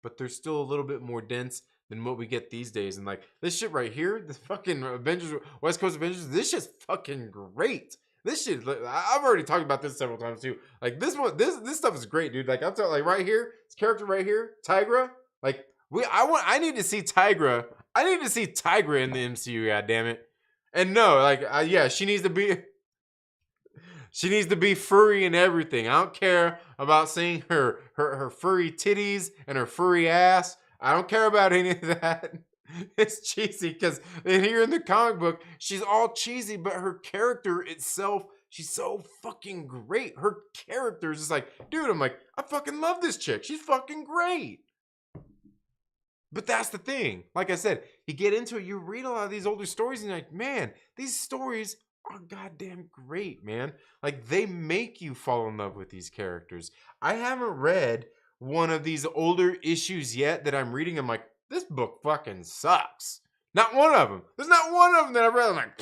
but they're still a little bit more dense than what we get these days. And like this shit right here, the fucking Avengers, West Coast Avengers, this shit's fucking great. This shit, I've already talked about this several times too. Like this stuff is great, dude. Like I'm telling, like right here, this character right here, Tigra. Like I need to see Tigra. I need to see Tigra in the MCU. God damn it. And no, like, yeah, she needs to be furry and everything. I don't care about seeing her furry titties and her furry ass. I don't care about any of that. It's cheesy, because here in the comic book, she's all cheesy, but her character itself she's so fucking great. Her character is just like, dude, I'm like, I fucking love this chick. She's fucking great. But that's the thing. Like I said, you get into it, you read a lot of these older stories, and you're like, man, these stories are goddamn great, man. Like, they make you fall in love with these characters. I haven't read one of these older issues yet that I'm reading. I'm like, this book fucking sucks. Not one of them. There's not one of them that I've read. I'm like,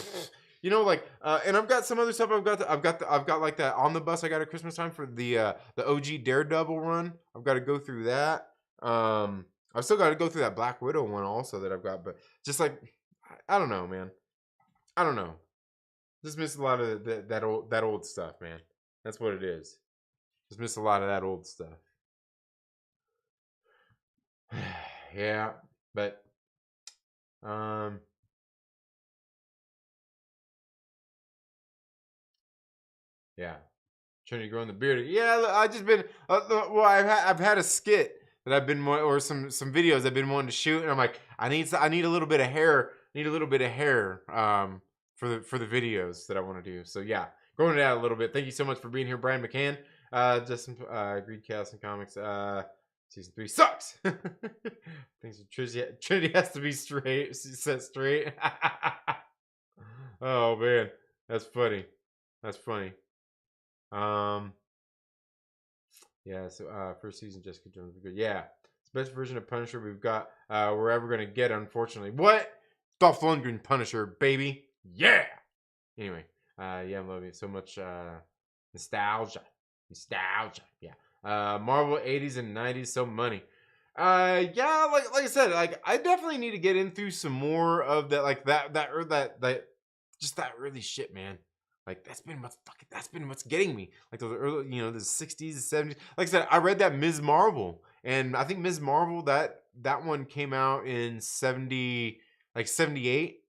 you know, like, and I've got some other stuff. I've got like that omnibus I got at Christmas time for the OG Daredevil run. I've got to go through that. I've still got to go through that Black Widow one also that I've got, but just like, I don't know, man. I don't know. Just miss a lot of that old stuff, man. That's what it is. Just miss a lot of that old stuff. Yeah, but yeah. Trinity growing the beard. Yeah, I just been well. I've had a skit that I've been or some videos I've been wanting to shoot, and I'm like, I need a little bit of hair. Need a little bit of hair for the videos that I want to do. So yeah, growing it out a little bit. Thank you so much for being here, Brian McCann. Just some Greedcast and Comics. Season 3 sucks. Thanks for Trinity has to be set straight. Oh man, that's funny. That's funny. Yeah, so first season Jessica Jones was good. Yeah. It's the best version of Punisher we've got we're ever gonna get, unfortunately. What? Dolph Lundgren Punisher, baby. Yeah. Anyway, yeah, I'm loving it so much. Nostalgia. Yeah. Marvel 80s and 90s, so money. Yeah, like I said, like I definitely need to get in through some more of that, like that just that early shit, man. Like that's been what's getting me. Like those early, you know, the 60s, 70s. Like I said, I read that Ms. Marvel, and I think Ms. Marvel that one came out in 70, like 78,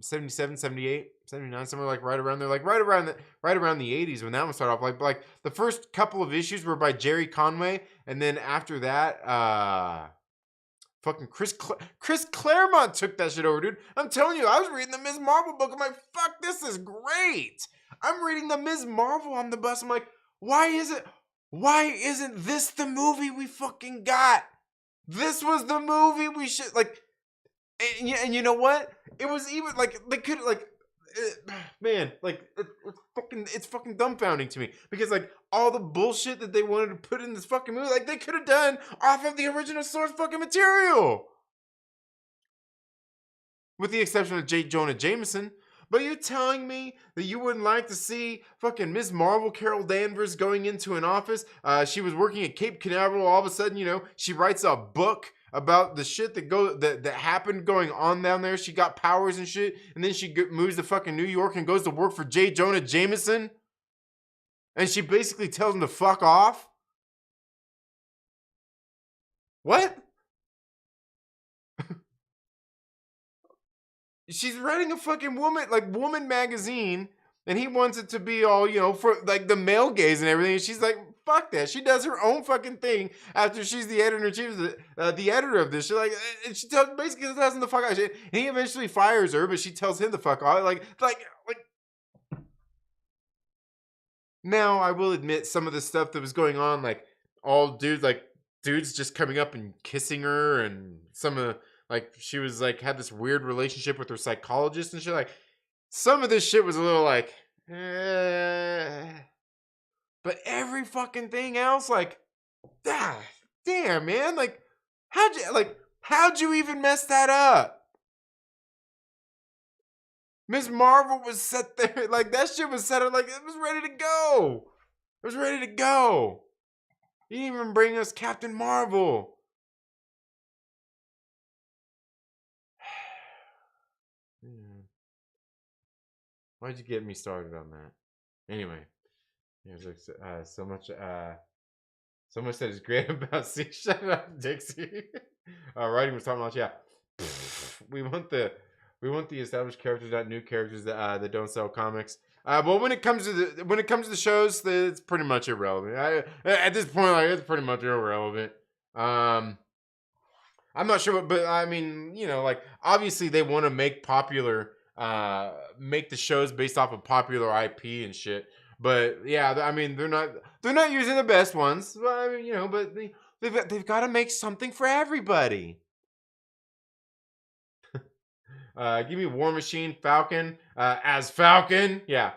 77, 78, 79, somewhere like right around there, like right around the 80s when that one started off. Like the first couple of issues were by Jerry Conway, and then after that, fucking Chris Claremont took that shit over, dude. I'm telling you, I was reading the Ms. Marvel book. I'm like, fuck, this is great. I'm reading the Ms. Marvel on the bus. I'm like, why isn't this the movie we fucking got? This was the movie we should, like, and you know what? It was even, like, they could, like, man, like, it's fucking dumbfounding to me. Because, like, all the bullshit that they wanted to put in this fucking movie, like, they could have done off of the original source fucking material. With the exception of J. Jonah Jameson. But you're telling me that you wouldn't like to see fucking Ms. Marvel Carol Danvers going into an office? She was working at Cape Canaveral. All of a sudden, you know, she writes a book about the shit that happened going on down there. She got powers and shit, and then she moves to fucking New York and goes to work for J. Jonah Jameson, and she basically tells him to fuck off. What? She's writing a fucking woman magazine, and he wants it to be all, you know, for like the male gaze and everything. And she's like, fuck that. She does her own fucking thing after she's the editor-in-chief, the editor of this. She's like, and she basically tells him to fuck off. And he eventually fires her, but she tells him to fuck off. Like. Now I will admit some of the stuff that was going on, like all dudes just coming up and kissing her, and some of like she was like had this weird relationship with her psychologist and shit. Like some of this shit was a little like, but every fucking thing else, like, damn man, like how'd you even mess that up? Ms. Marvel was set there, like that shit was set up, like it was ready to go. It was ready to go. You didn't even bring us Captain Marvel. Why'd you get me started on that? Anyway, there's like so much that is great about seeing Shout Out Dixie. Writing was talking about, yeah. We want the established characters, not new characters that don't sell comics. But when it comes to the shows, it's pretty much irrelevant. At this point, like it's pretty much irrelevant. I'm not sure, but I mean, you know, like obviously they want to make popular make the shows based off of popular IP and shit. But yeah, I mean, they're not using the best ones. Well, I mean, you know, but they've got to make something for everybody. Give me War Machine, Falcon, as Falcon. Yeah.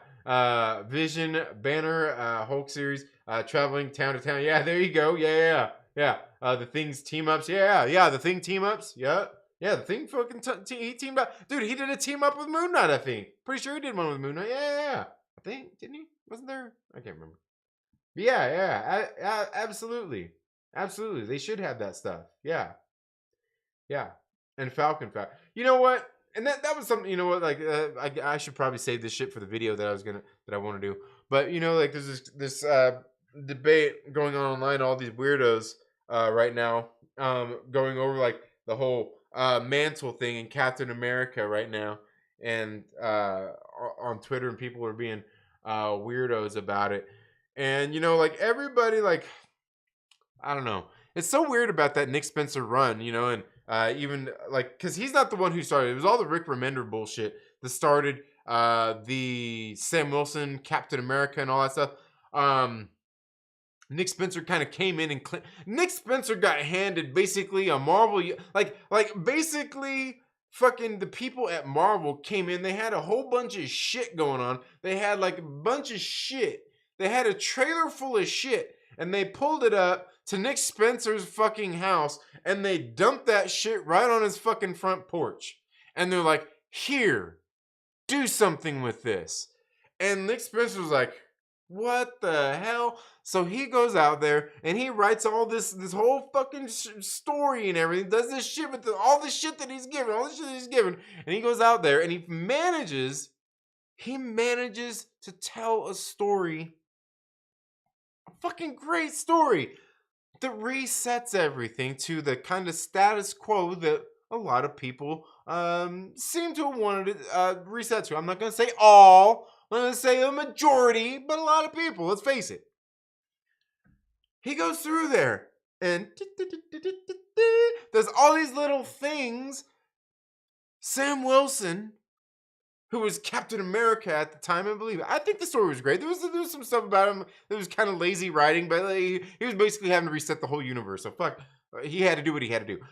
Vision, Banner, Hulk series, traveling town to town. Yeah, there you go. Yeah. The Thing's team ups. Yeah. The Thing team ups. Yeah. Yeah, the Thing fucking he teamed up. Dude, he did a team up with Moon Knight, I think. Pretty sure he did one with Moon Knight. Yeah. I think, didn't he? Wasn't there? I can't remember. But yeah. Absolutely. Absolutely. They should have that stuff. Yeah. And Falcon. You know what? And that was something. You know what? Like I should probably save this shit for the video that I want to do. But you know, like there's this debate going on online. All these weirdos right now going over like the whole mantle thing in Captain America right now, and on Twitter, and people are being weirdos about it. And you know, like everybody, like I don't know. It's so weird about that Nick Spencer run, you know, and even like because he's not the one who started. It was all the Rick Remender bullshit that started the Sam Wilson, Captain America, and all that stuff. Nick Spencer kind of came in and Nick Spencer got handed basically a Marvel, like basically fucking the people at Marvel came in. They had a whole bunch of shit going on. They had like a bunch of shit. They had a trailer full of shit, and they pulled it up to Nick Spencer's fucking house, and they dumped that shit right on his fucking front porch. And they're like, "Here, do something with this." And Nick Spencer was like, "What the hell?" So he goes out there and he writes all this whole fucking story and everything. Does this shit with all the shit that he's given, and he goes out there and he manages to tell a story, a fucking great story that resets everything to the kind of status quo that a lot of people seem to have wanted to reset to. I'm not going to say all. I'm going to say a majority, but a lot of people. Let's face it. He goes through there and there's all these little things. Sam Wilson, who was Captain America at the time, I believe. I think the story was great. There was some stuff about him that was kind of lazy writing, but like, he was basically having to reset the whole universe. So fuck, he had to do what he had to do.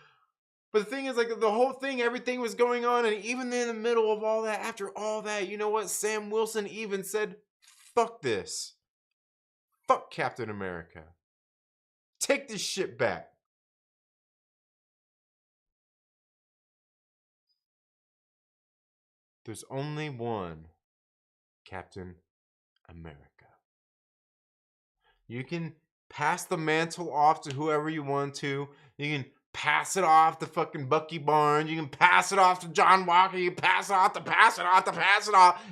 But the thing is, like, the whole thing, everything was going on, and even in the middle of all that, after all that, you know what? Sam Wilson even said, "Fuck this. Fuck Captain America. Take this shit back." There's only one Captain America. You can pass the mantle off to whoever you want to. You can pass it off to fucking Bucky Barnes. You can pass it off to John Walker. You can pass it off.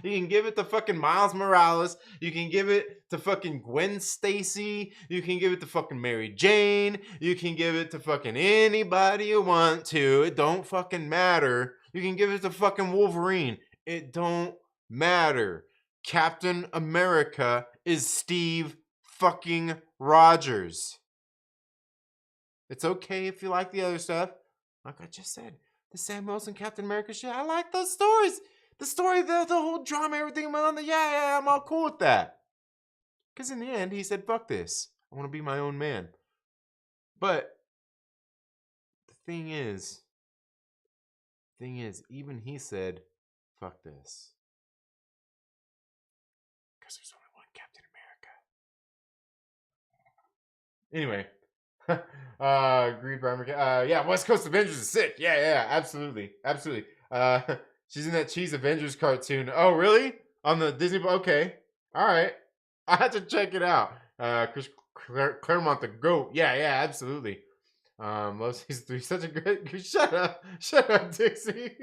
You can give it to fucking Miles Morales. You can give it to fucking Gwen Stacy. You can give it to fucking Mary Jane. You can give it to fucking anybody you want to. It don't fucking matter. You can give it to fucking Wolverine. It don't matter. Captain America is Steve fucking Rogers. It's okay if you like the other stuff. Like I just said, the Sam Wilson Captain America shit, I like those stories. The story, the whole drama, everything went on there. Yeah, I'm all cool with that. Because in the end, he said, "Fuck this. I want to be my own man." But the thing is, even he said, "Fuck this." Because there's only one Captain America. Anyway, Green Primer. Yeah, West Coast Avengers is sick. Yeah, absolutely. She's in that Cheese Avengers cartoon. Oh, really? On the Disney? Okay, all right. I have to check it out. Chris Claremont the goat. Yeah, absolutely. Loves these three. Such a great. Shut up, Dixie.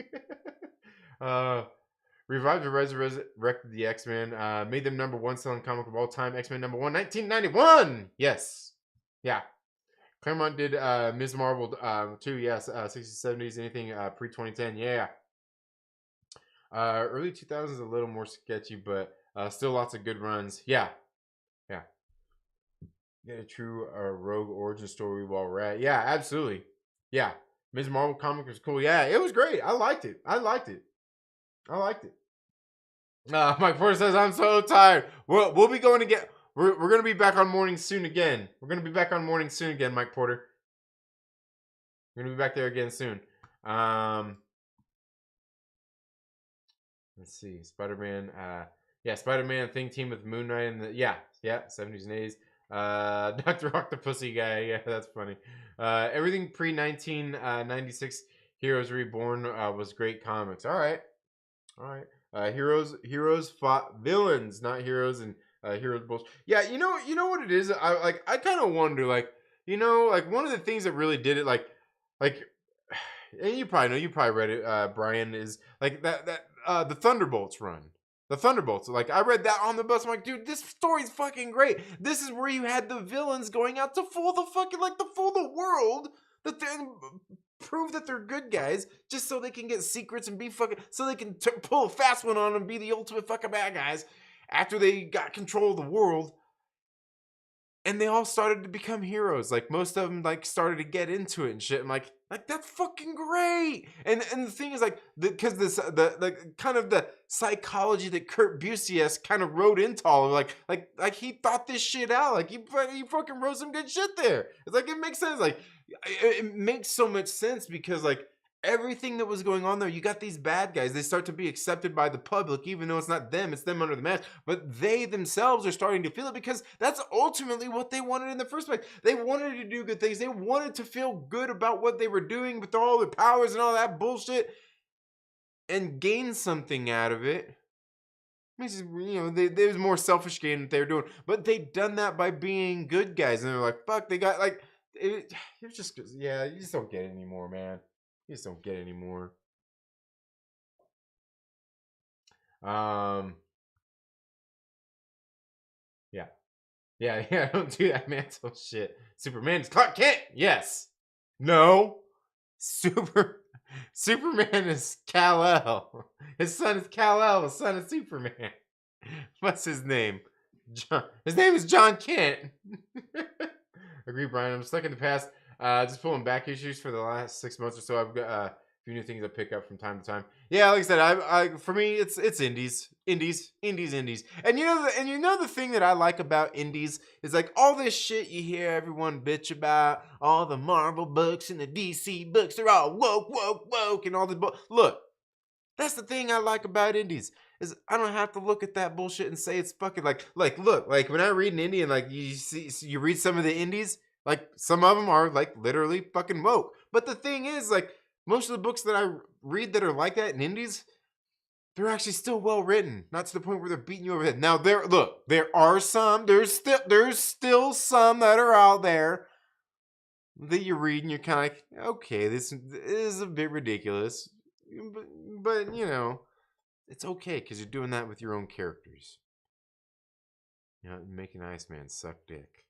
Revived and resurrected the X-Men. Made them number one selling comic of all time. X-Men number one, 1991. Yes. Yeah. Claremont did Ms. Marvel too. Yes. 60s, 70s, anything pre 2010. Yeah. Early 2000s a little more sketchy, but still lots of good runs. Yeah. Get a true rogue origin story while we're at. Yeah, absolutely. Yeah. Ms. Marvel comic was cool. Yeah, it was great. I liked it. I liked it. Mike Porter says, I'm so tired. We'll be going to get. We're going to be back on morning soon again. We're going to be back on morning soon again, Mike Porter. We're going to be back there again soon. Let's see. Spider-Man. Spider-Man Thing Team with Moon Knight and the 70s and 80s. Dr. Octopussy guy. Yeah, that's funny. Everything pre-1996 Heroes Reborn was great comics. All right. Heroes fought villains, not heroes, and heroes bullshit. Yeah, you know what it is. I kind of wonder, one of the things that really did it, and you probably know, you probably read it, Brian, is like that the Thunderbolts run. The Thunderbolts, I read that on the bus. I'm like, dude, this story's fucking great. This is where you had the villains going out to fool the fucking fool the world. That they prove that they're good guys just so they can get secrets and be fucking, so they can pull a fast one on them and be the ultimate fucking bad guys after they got control of the world. And they all started to become heroes. Most of them started to get into it and shit. I'm like that's fucking great. And the thing is because the kind of the psychology that Kurt Busiek kind of wrote into all of it, he thought this shit out. He fucking wrote some good shit there. It's it makes sense. It makes so much sense because everything that was going on there, you got these bad guys. They start to be accepted by the public, even though it's not them, it's them under the mask. But they themselves are starting to feel it because that's ultimately what they wanted in the first place. They wanted to do good things. They wanted to feel good about what they were doing with all their powers and all that bullshit and gain something out of it. There was more selfish gain that they were doing. But they done that by being good guys. And they're like, fuck, they got it was just, yeah, you just don't get it anymore, man. You just don't get it anymore. Yeah, don't do that mental shit. Superman is Clark Kent. Yes. No. Superman is Kal-El. His son is Kal-El, the son of Superman. What's his name? His name is John Kent. Agree, Brian. I'm stuck in the past. Just pulling back issues for the last 6 months or so. I've got a few new things I pick up from time to time. Yeah, like I said, I for me it's indies. And you know the thing that I like about indies is all this shit you hear everyone bitch about, all the Marvel books and the DC books, they're all woke and all the look. That's the thing I like about indies is I don't have to look at that bullshit and say it's fucking look, when I read an indie and you read some of the indies, some of them are literally fucking woke. But the thing is most of the books that I read that are like that in indies, they're actually still well written, not to the point where they're beating you over the head. Now there's still some that are out there that you read and you're kind of okay, this is a bit ridiculous. But it's okay because you're doing that with your own characters. Making Iceman suck dick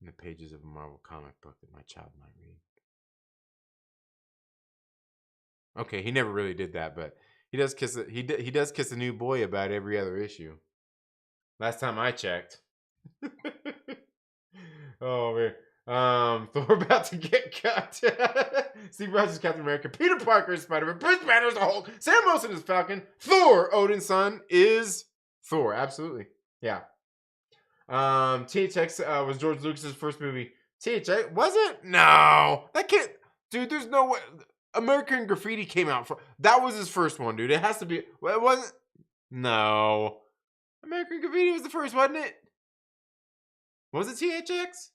in the pages of a Marvel comic book that my child might read. Okay, he never really did that, but he does kiss a new boy about every other issue. Last time I checked. Oh man. Thor about to get cut. Steve Rogers, Captain America. Peter Parker is Spider-Man. Bruce Banner is the Hulk. Sam Wilson is Falcon. Thor, Odin's son, is Thor. Absolutely. Yeah. THX was George Lucas's first movie. THX was it? No, that can't. Dude, there's no way. American Graffiti came out for that was his first one, dude. It has to be. Well, it wasn't. No, American Graffiti was the first, wasn't it? Was it THX?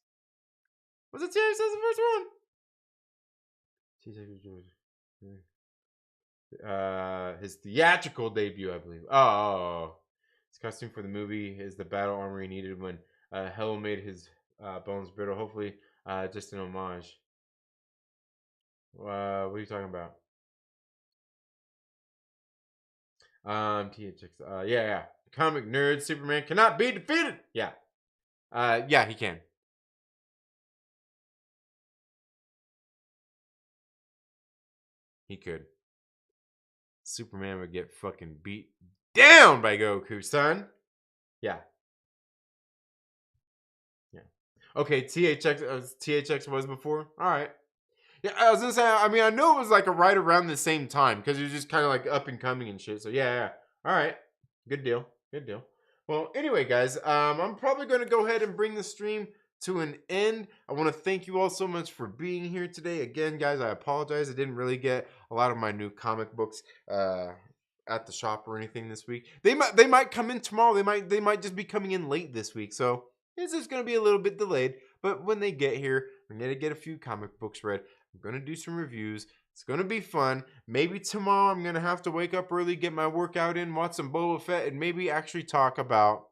Was it THX as the first one? His theatrical debut, I believe. Oh. His costume for the movie is the battle armor he needed when Hell made his bones brittle. Hopefully, just an homage. What are you talking about? THX. Yeah. Comic nerd Superman cannot be defeated. Yeah. Yeah, he can. He could. Superman would get fucking beat down by Goku, son. Yeah. Okay, THX was before. All right. Yeah, I was gonna say, I mean, I know it was like right around the same time because it was just kind of like up and coming and shit. So yeah. All right. Good deal. Good deal. Well, anyway, guys, I'm probably gonna go ahead and bring the stream to an end. I want to thank you all so much for being here today. Again, guys, I apologize. I didn't really get a lot of my new comic books at the shop or anything this week. They might come in tomorrow. They might just be coming in late this week. So it's just gonna be a little bit delayed. But when they get here, I'm gonna get a few comic books read. I'm gonna do some reviews. It's gonna be fun. Maybe tomorrow I'm gonna have to wake up early, get my workout in, watch some Boba Fett, and maybe actually talk about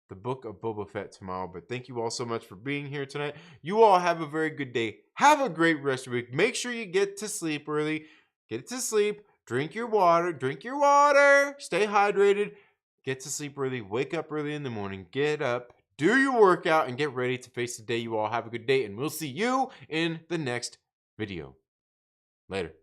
the book of Boba Fett tomorrow. But thank you all so much for being here tonight. You all have a very good day. Have a great rest of the week. Make sure you get to sleep early. Get to sleep. Drink your water. Drink your water. Stay hydrated. Get to sleep early. Wake up early in the morning. Get up. Do your workout and get ready to face the day. You all have a good day, and we'll see you in the next video. Later.